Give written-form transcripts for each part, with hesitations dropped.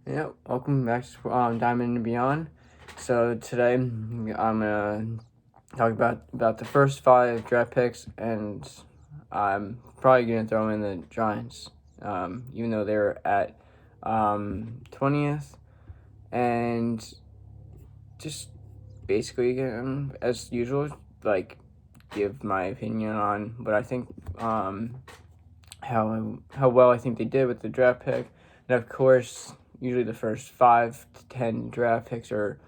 Yeah, welcome back to Diamond and Beyond. So today I'm gonna talk about the first five draft picks, and I'm probably gonna throw in the Giants, even though they're at 20th, and just basically as usual, like give my opinion on what I think, how well I think they did with the draft pick, and of course usually the first 5 to 10 draft picks are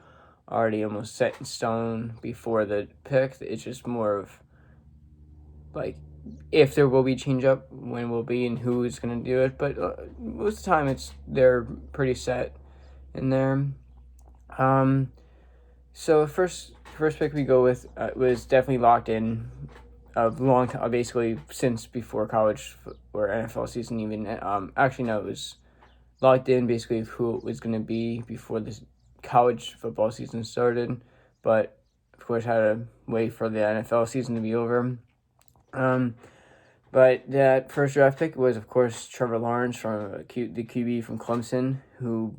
already almost set in stone before the pick. It's just more of like if there will be change up, when will be, and who is going to do it. But most of the time, they're pretty set in there. Um, so first pick we go with was definitely locked in a long time, basically since before college or NFL season even. Actually no, it was locked in basically who it was going to be before this college football season started, but of course had to wait for the NFL season to be over. Um, but that first draft pick was, of course, Trevor Lawrence from the QB from Clemson, who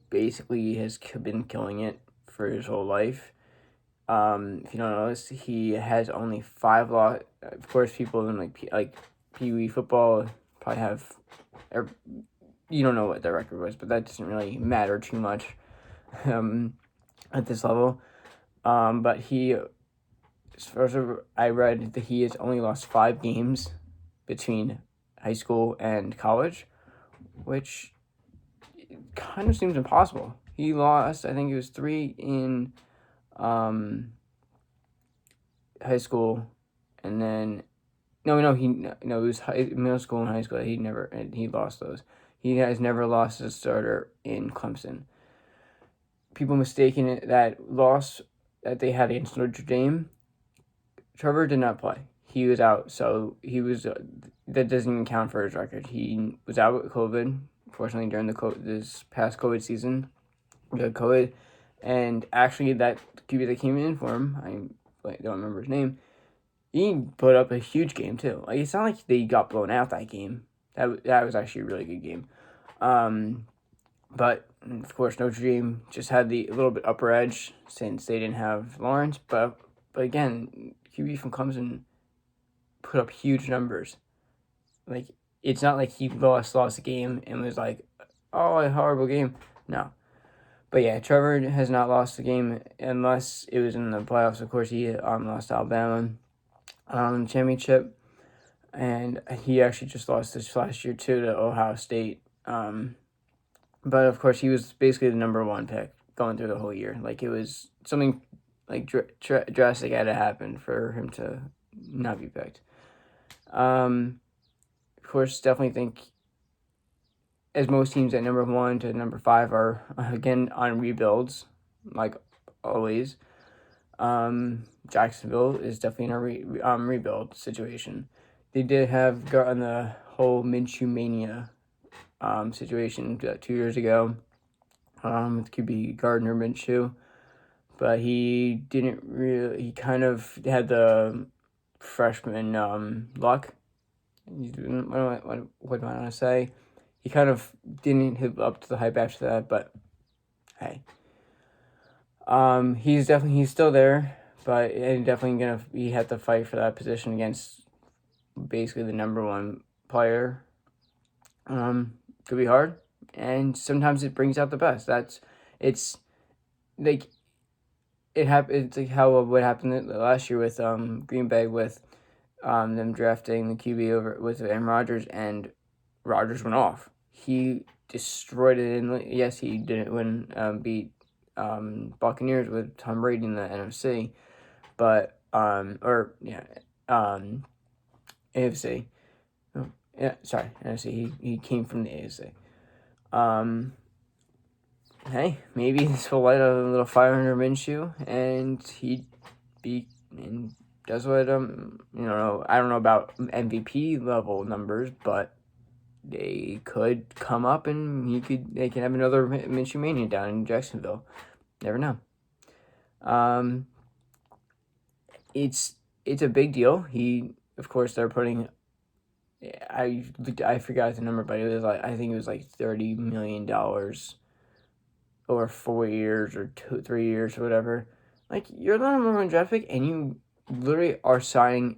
basically has been killing it for his whole life. If you don't know this, he has only 5 loss. Of course, people in like Pee Wee football probably have, you don't know what their record was, but that doesn't really matter too much um, at this level. But he, as far as I read, that he has only lost 5 games between high school and college, which kind of seems impossible. He lost, I think it was 3 in high school, and then it was middle school and high school. He lost those. He has never lost as a starter in Clemson. People mistaking it that loss that they had against Notre Dame. Trevor did not play. He was out, so he was. That doesn't even count for his record. He was out with COVID. Fortunately, during this past COVID season, we had COVID, and actually that QB that came in for him, I don't remember his name. He put up a huge game too. Like, it's not like they got blown out that game. That was actually a really good game. But of course, Notre Dame just had the little bit upper edge since they didn't have Lawrence. But again, QB from Clemson put up huge numbers. Like, it's not like he lost a game and was like, oh, a horrible game. No. But yeah, Trevor has not lost a game unless it was in the playoffs. Of course, he lost Alabama championship, and he actually just lost this last year too to Ohio State. But of course, he was basically the number one pick going through the whole year. Like, it was something like drastic had to happen for him to not be picked. Of course, definitely think, as most teams at number 1 to number 5 are again on rebuilds, like always. Jacksonville is definitely in a rebuild situation. They did have gotten the whole Minshew mania situation 2 years ago with QB Gardner Minshew, but he didn't really. He kind of had the freshman luck. What do I want to say? He kind of didn't live up to the hype after that, but hey, he's still there, but he had to fight for that position against basically the number one player. Could be hard, and sometimes it brings out the best. It's like It's like how what happened last year with Green Bay with them drafting the QB over with Aaron Rodgers, and Rodgers went off. He destroyed it, and yes, he didn't beat Buccaneers with Tom Brady in the NFC, but AFC. Oh, yeah, sorry, NFC. He came from the AFC. Hey, maybe this will light a little fire under Minshew, and and does what I don't know about MVP level numbers, but they could come up and they can have another Minshew mania down in Jacksonville. Never know. It's a big deal. Of course, they're putting. I forgot the number, but it was like, I think it was like $30 million over 4 years or 3 years or whatever. Like, you're the number one draft pick, and you literally are signing.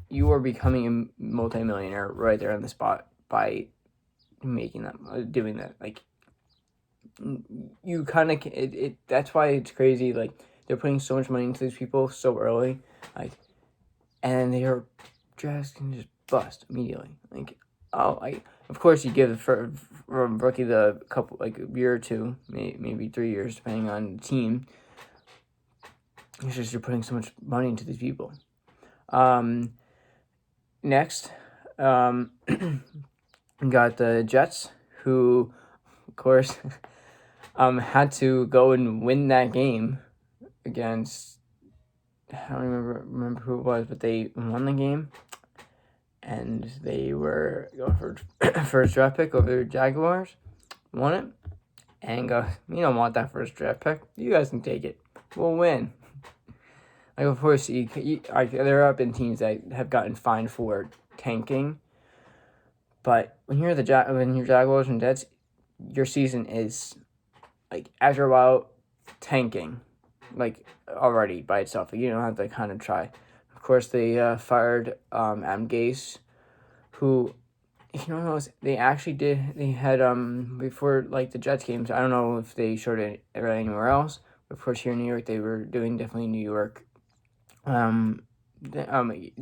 You are becoming a multimillionaire right there on the spot by making that, doing that. Like, you kind of it. That's why it's crazy. Like, they're putting so much money into these people so early, like, and they are just can just bust immediately. Like, oh, of course you give for rookie the couple, like, a year or two, maybe 3 years, depending on the team. It's just you're putting so much money into these people. Next, we got the Jets, who, of course, had to go and win that game against, I don't remember who it was, but they won the game, and they were going for first draft pick over the Jaguars, won it, and go, you don't want that first draft pick, you guys can take it, we'll win. Like, of course, there have been teams that have gotten fined for tanking, but when you're Jaguars and Jets, your season is, like, after a while, tanking, like, already by itself. Like, you don't have to kind of try. Of course, they fired Adam Gase, who, if you don't know, they had before, like, the Jets games. I don't know if they showed it anywhere else, but of course here in New York they were doing definitely New York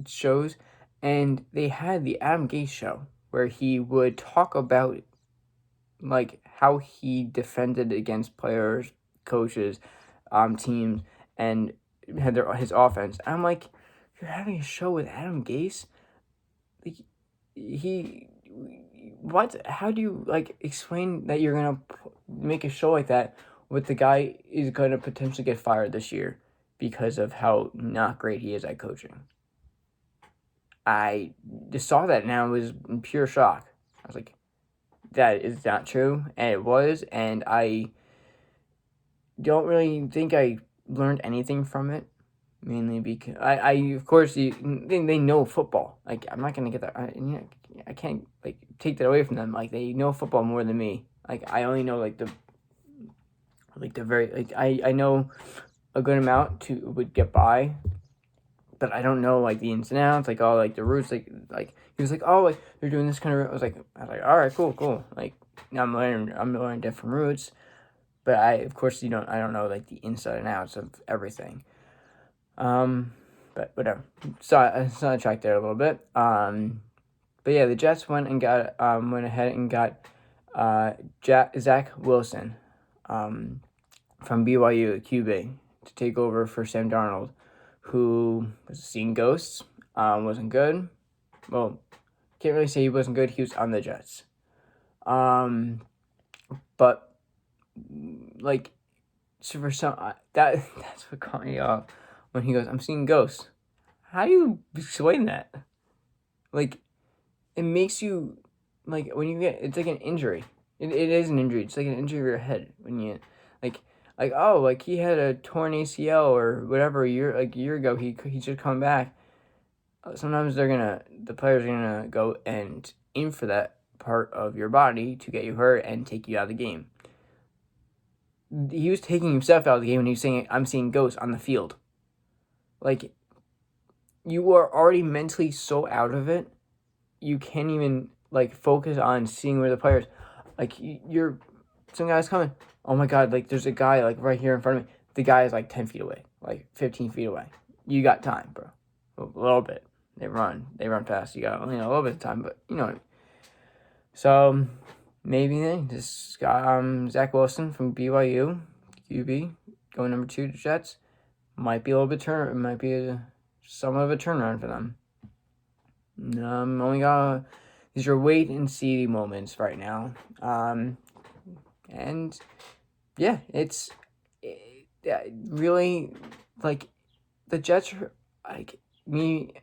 shows, and they had the Adam Gase show where he would talk about, like, how he defended against players, coaches, teams, and had his offense. And I'm like, you're having a show with Adam Gase? Like, what? How do you, like, explain that you're gonna make a show like that with the guy is gonna potentially get fired this year because of how not great he is at coaching? I just saw that and I was in pure shock. I was like, that is not true, and it was, and I don't really think I learned anything from it, mainly because I of course, they know football. Like, I'm not gonna get that. I can't, like, take that away from them. Like, they know football more than me. Like, I only know, like, the very, like, I know a good amount to would get by, but I don't know, like, the ins and outs, like, all, like, the roots, like he was like, oh, like, they're doing this kind of. I was like, all right, cool. Like, I'm learning different roots, but of course, I don't know, like, the inside and outs of everything. But whatever. So I sidetracked there a little bit. But yeah, the Jets went ahead and got Zach Wilson, from BYU at QB to take over for Sam Darnold, who was seeing ghosts. Wasn't good. Well, can't really say he wasn't good. He was on the Jets. But, like, so for some that's what caught me off when he goes, "I'm seeing ghosts." How do you explain that? Like, it makes you, like, when you it's like an injury. It is an injury. It's like an injury of your head when you, like, oh, like, he had a torn ACL or whatever a year ago. He should come back. Sometimes the players are gonna go and aim for that part of your body to get you hurt and take you out of the game. He was taking himself out of the game when he was saying, "I'm seeing ghosts on the field." Like, you are already mentally so out of it, you can't even, like, focus on seeing where the players, like, some guy's coming. Oh my God, like, there's a guy, like, right here in front of me. The guy is, like, 10 feet away, like 15 feet away. You got time, bro. A little bit. They run fast. You got, a little bit of time, but you know what I mean. So maybe this guy, Zach Wilson from BYU, QB, going number 2 to Jets, might be a little bit might be somewhat of a turnaround for them. Only got these are wait and see moments right now. And yeah, it's really, like, the Jets are, like, me.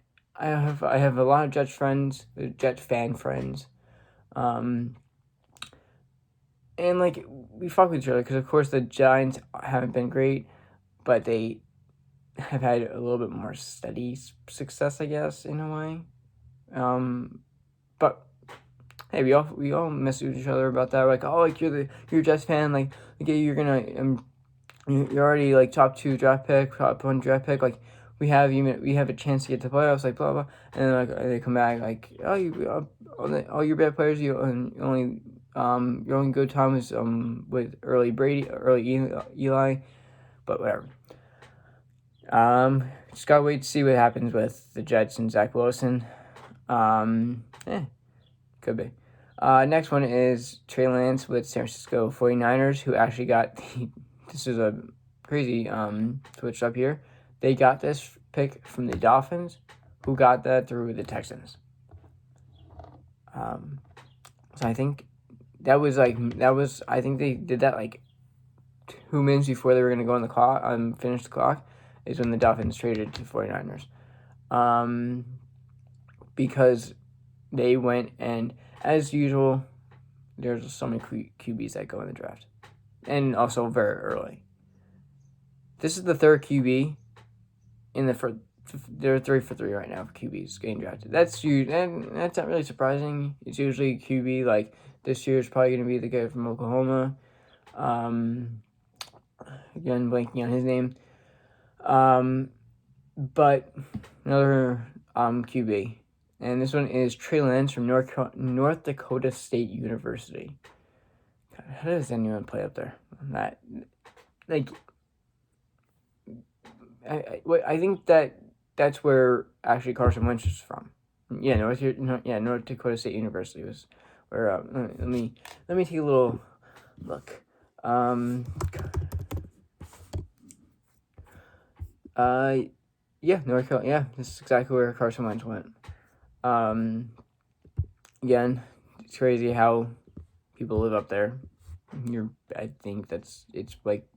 I have a lot of Jets friends, Jet fan friends, and, like, we fuck with each other because, of course, the Giants haven't been great, but they have had a little bit more steady success, I guess, in a way. But hey, we all message each other about that. Like, oh, like you're a Jets fan, like okay, you're gonna you're already like top 2 draft pick, top 1 draft pick, like we have a chance to get to playoffs, like blah blah, and then like they come back like, oh, all your bad players, your only good time was with early Eli, but whatever. Just gotta wait to see what happens with the Jets and Zach Wilson. Could be. Next one is Trey Lance with San Francisco 49ers, who actually got this is a crazy switch up here. They got this pick from the Dolphins, who got that through the Texans. So I think I think they did that like 2 minutes before they were gonna go on the clock, finish the clock, is when the Dolphins traded to 49ers. Because they went and, as usual, there's so many QBs that go in the draft. And also very early. This is the third QB in the they're 3 for 3 right now for QBs getting drafted. That's huge, and that's not really surprising. It's usually QB, like this year is probably going to be the guy from Oklahoma. Again, blanking on his name. But another QB. And this one is Trey Lance from North Dakota State University. God, how does anyone play up there? I think that's where actually Carson Wentz is from. Yeah, North Dakota State University was where. Let me take a little look. North Dakota. Yeah, this is exactly where Carson Wentz went. Again, it's crazy how people live up there. I think it's like,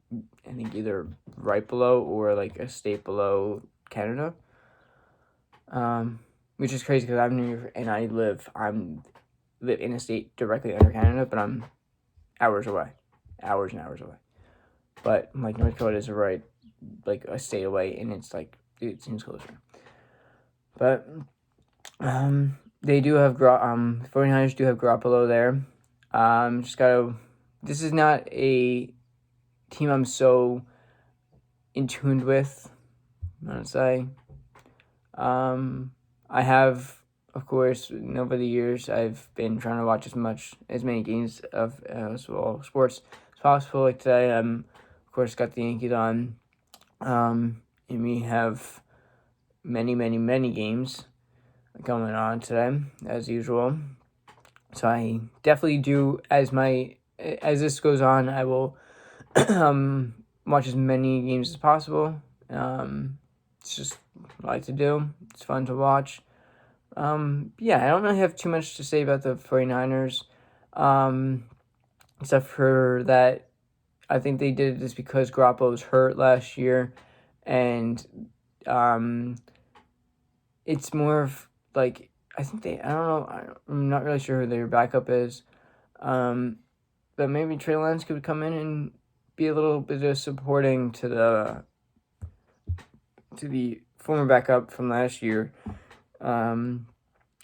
I think either right below or like a state below Canada. Which is crazy because I'm New York and I live in a state directly under Canada, but I'm hours and hours away. But like North Dakota is right, like a state away, and it's like it seems closer. But they do have 49ers do have Garoppolo there. This is not a team I'm so in tune with, I'm gonna say. I have, of course, over the years, I've been trying to watch as many games of sports as possible. Like today, of course, got the Yankees on, and we have many games going on today, as usual. So I definitely do, as this goes on, I will watch as many games as possible. It's just what I like to do. It's fun to watch. I don't really have too much to say about the 49ers, except for that I think they did this because Garoppolo was hurt last year, and it's more of like, I think I don't know, I'm not really sure who their backup is, but maybe Trey Lance could come in and be a little bit of supporting to the former backup from last year, and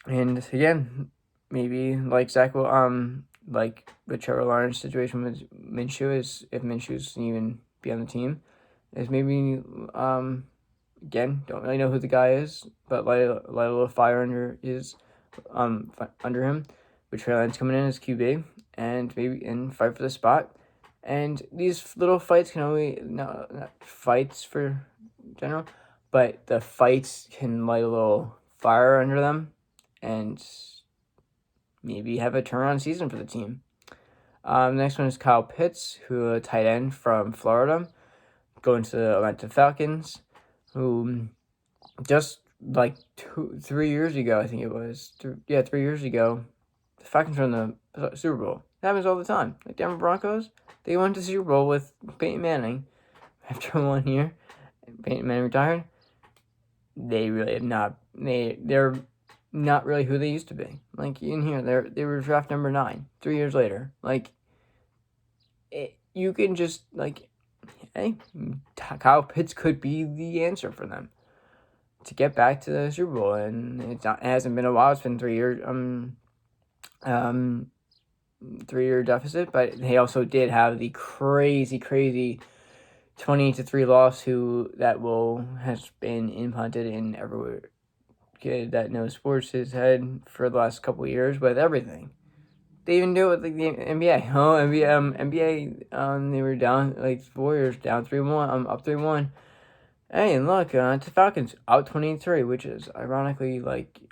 again, maybe like like the Trevor Lawrence situation with Minshew, is if Minshew's can even be on the team, is maybe again, don't really know who the guy is, but light a little fire under him, with Trey Lance coming in as QB and fight for the spot. And these little fights can only not fights for general, but the fights can light a little fire under them and maybe have a turnaround season for the team. Next one is Kyle Pitts, who a tight end from Florida, going to the Atlanta Falcons, who just like 3 years ago, I think it was 3 years ago, the Falcons won the Super Bowl. It happens all the time. Like Denver Broncos, they went to the Super Bowl with Peyton Manning after 1 year. Peyton Manning retired. They really have not. They're not really who they used to be. Like in here, they were draft number 9 3 years later. Like you can just like, hey, Kyle Pitts could be the answer for them to get back to the Super Bowl, and it hasn't been a while. It's been 3 years. 3-year deficit, but they also did have the crazy 20-3 loss has been implanted in every kid that knows sports has had for the last couple of years with everything. They even do it with the NBA. NBA, they were down, Warriors down 3-1, up 3-1. Hey, and look, it's the Falcons out 23, which is ironically,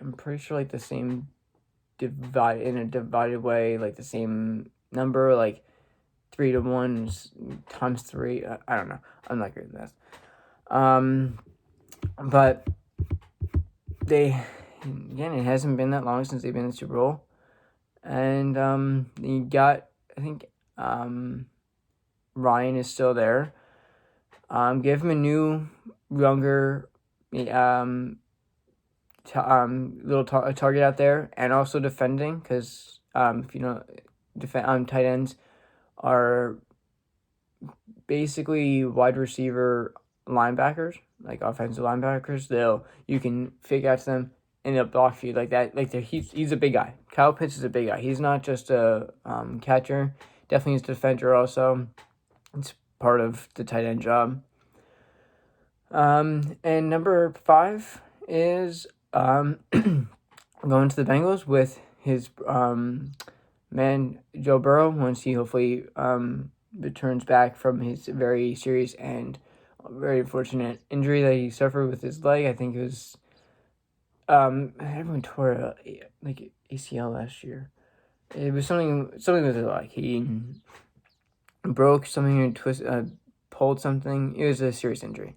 I'm pretty sure, the same divided way, the same number, 3-1 times 3. I don't know. I'm not great at that. But it hasn't been that long since they've been in the Super Bowl. And you got, I think, Ryan is still there. Give him a new, younger, little target out there, and also defending, because if you know, tight ends are basically wide receiver linebackers, like offensive linebackers. You can fake out to them and they'll block for you like that. He's a big guy. Kyle Pitts is a big guy. He's not just a catcher. Definitely is a defender also. It's part of the tight end job. And number 5 is going to the Bengals with his man Joe Burrow, once he hopefully returns back from his very serious and very unfortunate injury that he suffered with his leg. I think it was everyone tore ACL last year. It was something with his leg. He broke something, pulled something. It was a serious injury.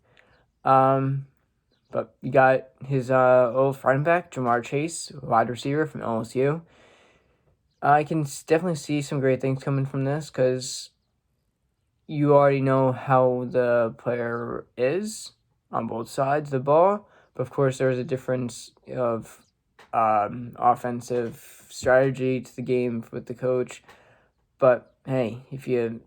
But you got his old running back, Ja'Marr Chase, wide receiver from LSU. I can definitely see some great things coming from this, because you already know how the player is on both sides of the ball. But of course, there's a difference of offensive strategy to the game with the coach. But hey, if you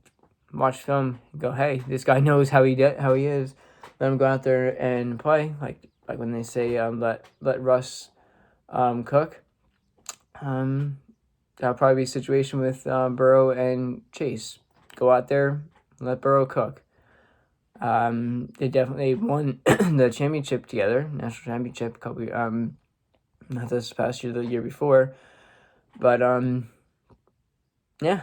watch film, go, hey, this guy knows how he is. Let him go out there and play, like when they say let Russ cook. That'll probably be a situation with Burrow and Chase. Go out there, let Burrow cook. They definitely won the championship together, national championship, not this past year, the year before. But yeah,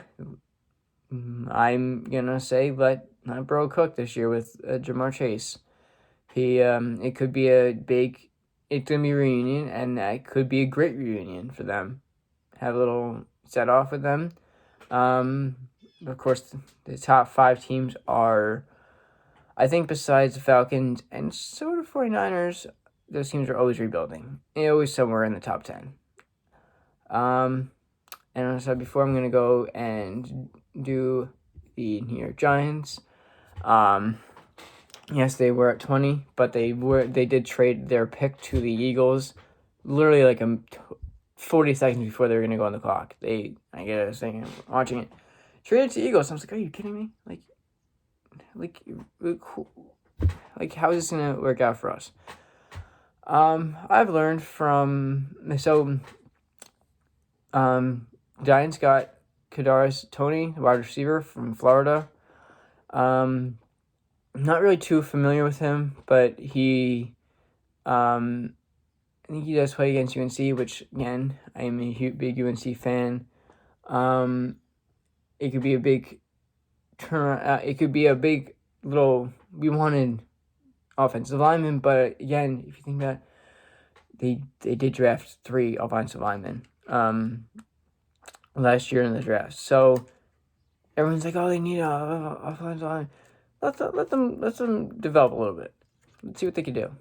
I'm gonna say let Burrow cook this year with Ja'Marr Chase. It could be it's gonna be a reunion, and that could be a great reunion for them. Have a little set off with them. Of course, the top 5 teams are, I think, besides the Falcons and sort of 49ers, those teams are always rebuilding. They're always somewhere in the top 10. And as I said before, I'm gonna go and do the New York Giants. Yes, they were at 20, but they did trade their pick to the Eagles, literally 40 seconds before they were gonna go on the clock. I get a second watching it. Traded to Eagles. I was like, are you kidding me? How is this gonna work out for us? I've learned from Giants got Kadarius Toney, wide receiver from Florida. Not really too familiar with him, but I think he does play against UNC, which, again, I am a big UNC fan. It could be a big it could be a big little, we wanted offensive linemen, but again, if you think that they did draft 3 offensive linemen last year in the draft. So everyone's like, oh, they need a offensive line. Let them develop a little bit. Let's see what they can do.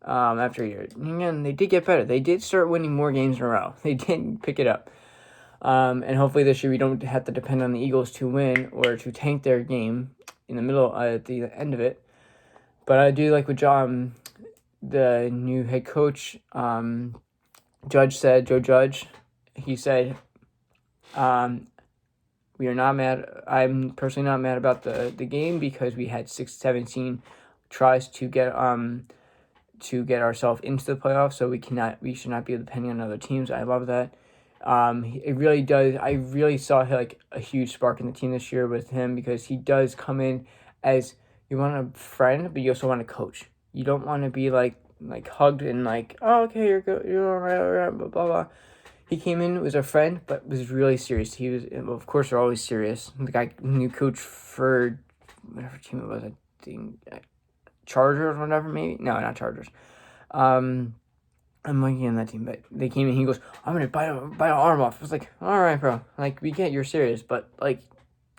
After a year. Again, they did get better. They did start winning more games in a row. They did pick it up. And hopefully this year we don't have to depend on the Eagles to win or to tank their game in the middle, at the end of it. But I do like what the new head coach, Joe Judge, he said, we are not mad. I'm personally not mad about the game, because we had 17 tries to get ourselves into the playoffs, so we should not be depending on other teams. I love that. It really does. I really saw like a huge spark in the team this year with him, because he does come in as, you want a friend, but you also want a coach. You don't want to be like hugged and like, oh, okay, you're all right, blah blah blah. He came in, was a friend, but was really serious. He was, of course, they're always serious. The guy, new coach for whatever team it was, I think Chargers or whatever, maybe. No, not Chargers. I'm looking at that team, but they came in. He goes, "I'm gonna bite an arm off." I was like, "All right, bro. Like, we get you're serious, but like,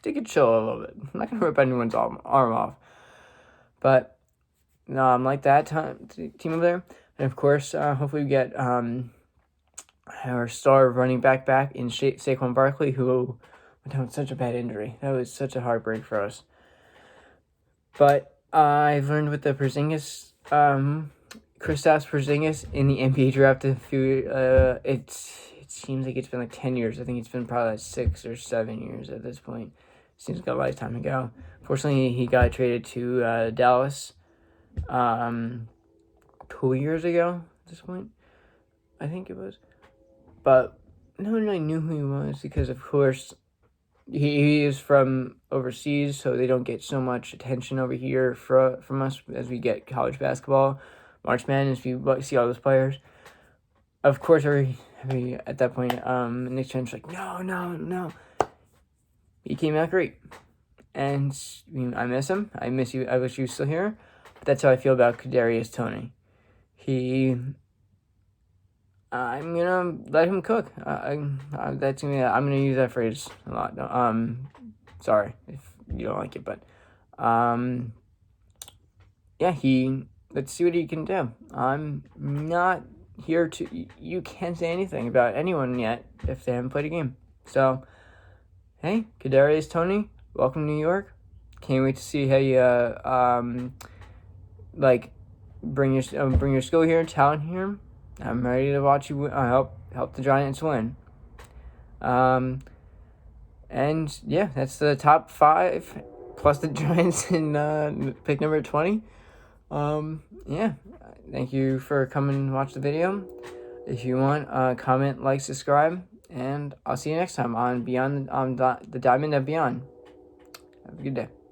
take a chill a little bit. I'm not gonna rip anyone's arm off." But no, I'm like that team over there, and of course, hopefully we get our star running back in Saquon Barkley, who went down with such a bad injury. That was such a heartbreak for us. But I've learned with the Porzingis, Kristaps Porzingis in the NBA draft a few. It seems like it's been like 10 years. I think it's been probably like 6 or 7 years at this point. Seems like a lifetime ago. Fortunately, he got traded to Dallas 2 years ago at this point, I think it was. But no one really knew who he was because, of course, he is from overseas, so they don't get so much attention over here from us as we get college basketball. March Madness, we see all those players. Of course, every at that point, Nick Chen's like, no. He came out great. And I miss him. I miss you. I wish you were still here. But that's how I feel about Kadarius Toney. I'm gonna let him cook. I'm gonna use that phrase a lot. Sorry if you don't like it, but yeah, let's see what he can do. I'm not here to. You can't say anything about anyone yet if they haven't played a game. So, hey, Kadarius Toney, welcome to New York. Can't wait to see how you bring your skill here, talent here. I'm ready to watch you help the Giants win. And yeah, that's the top 5 plus the Giants in pick number 20. Yeah, thank you for coming and watch the video. If you want, comment, like, subscribe, and I'll see you next time on the Diamond and Beyond. Have a good day.